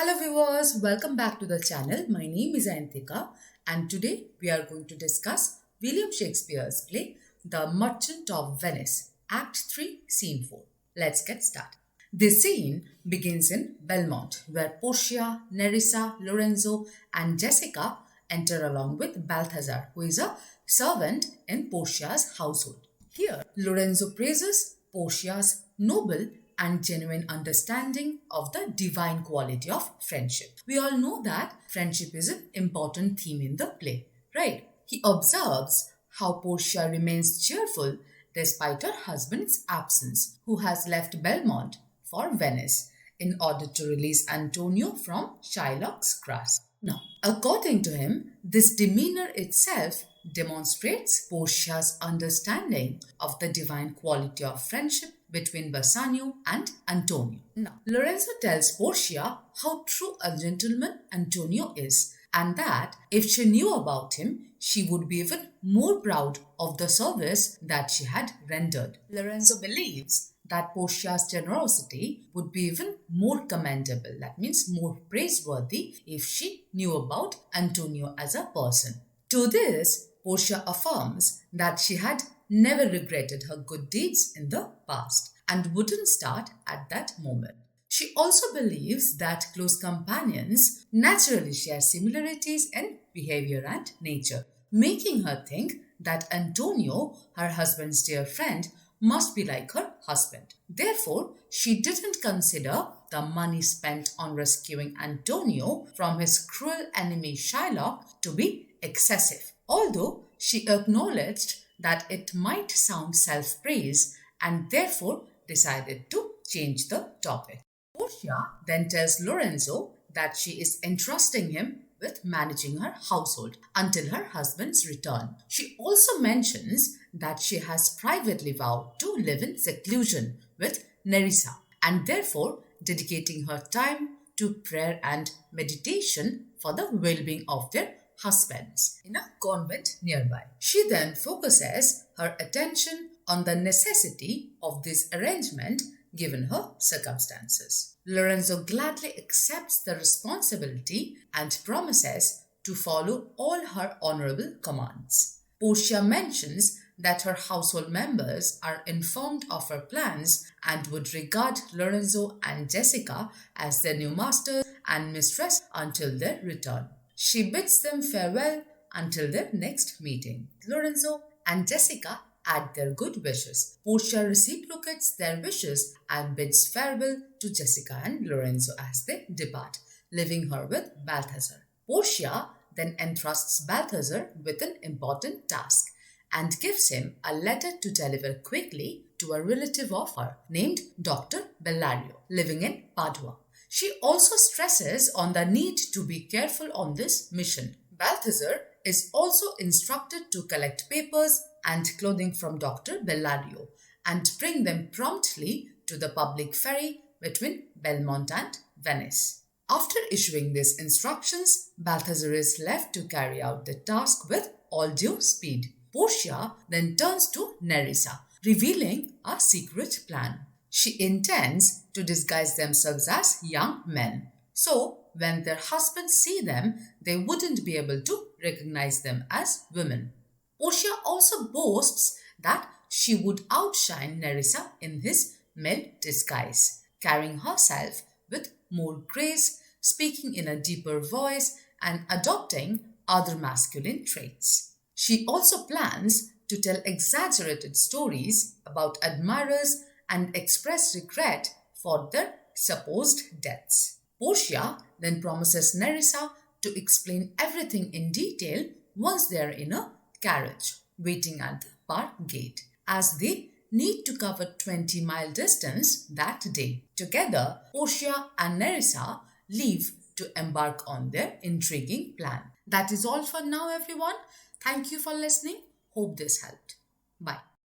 Hello viewers, welcome back to the channel. My name is Antika and today we are going to discuss William Shakespeare's play The Merchant of Venice, Act 3, Scene 4. Let's get started. This scene begins in Belmont where Portia, Nerissa, Lorenzo and Jessica enter along with Balthazar, who is a servant in Portia's household. Here, Lorenzo praises Portia's noble and genuine understanding of the divine quality of friendship. We all know that friendship is an important theme in the play, right? He observes how Portia remains cheerful despite her husband's absence, who has left Belmont for Venice in order to release Antonio from Shylock's grasp. Now, according to him, this demeanor itself demonstrates Portia's understanding of the divine quality of friendship between Bassanio and Antonio. Now, Lorenzo tells Portia how true a gentleman Antonio is, and that if she knew about him, she would be even more proud of the service that she had rendered. Lorenzo believes that Portia's generosity would be even more commendable, that means more praiseworthy, if she knew about Antonio as a person. To this, Portia affirms that she had never regretted her good deeds in the past and wouldn't start at that moment. She also believes that close companions naturally share similarities in behavior and nature, making her think that Antonio, her husband's dear friend, must be like her husband. Therefore, she didn't consider the money spent on rescuing Antonio from his cruel enemy Shylock to be excessive, although she acknowledged that it might sound self-praise and therefore decided to change the topic. Portia then tells Lorenzo that she is entrusting him with managing her household until her husband's return. She also mentions that she has privately vowed to live in seclusion with Nerissa and therefore dedicating her time to prayer and meditation for the well-being of their husbands in a convent nearby. She then focuses her attention on the necessity of this arrangement given her circumstances. Lorenzo gladly accepts the responsibility and promises to follow all her honorable commands. Portia mentions that her household members are informed of her plans and would regard Lorenzo and Jessica as their new masters and mistress until their return. She bids them farewell until their next meeting. Lorenzo and Jessica add their good wishes. Portia reciprocates their wishes and bids farewell to Jessica and Lorenzo as they depart, leaving her with Balthazar. Portia then entrusts Balthazar with an important task and gives him a letter to deliver quickly to a relative of her named Dr. Bellario, living in Padua. She also stresses on the need to be careful on this mission. Balthazar is also instructed to collect papers and clothing from Dr. Bellario and bring them promptly to the public ferry between Belmont and Venice. After issuing these instructions, Balthazar is left to carry out the task with all due speed. Portia then turns to Nerissa, revealing a secret plan. She intends to disguise themselves as young men, so when their husbands see them, they wouldn't be able to recognize them as women. Portia also boasts that she would outshine Nerissa in his male disguise, carrying herself with more grace, speaking in a deeper voice, and adopting other masculine traits. She also plans to tell exaggerated stories about admirers and express regret for their supposed deaths. Portia then promises Nerissa to explain everything in detail once they are in a carriage waiting at the park gate, as they need to cover 20-mile distance that day. Together, Portia and Nerissa leave to embark on their intriguing plan. That is all for now, everyone. Thank you for listening. Hope this helped. Bye.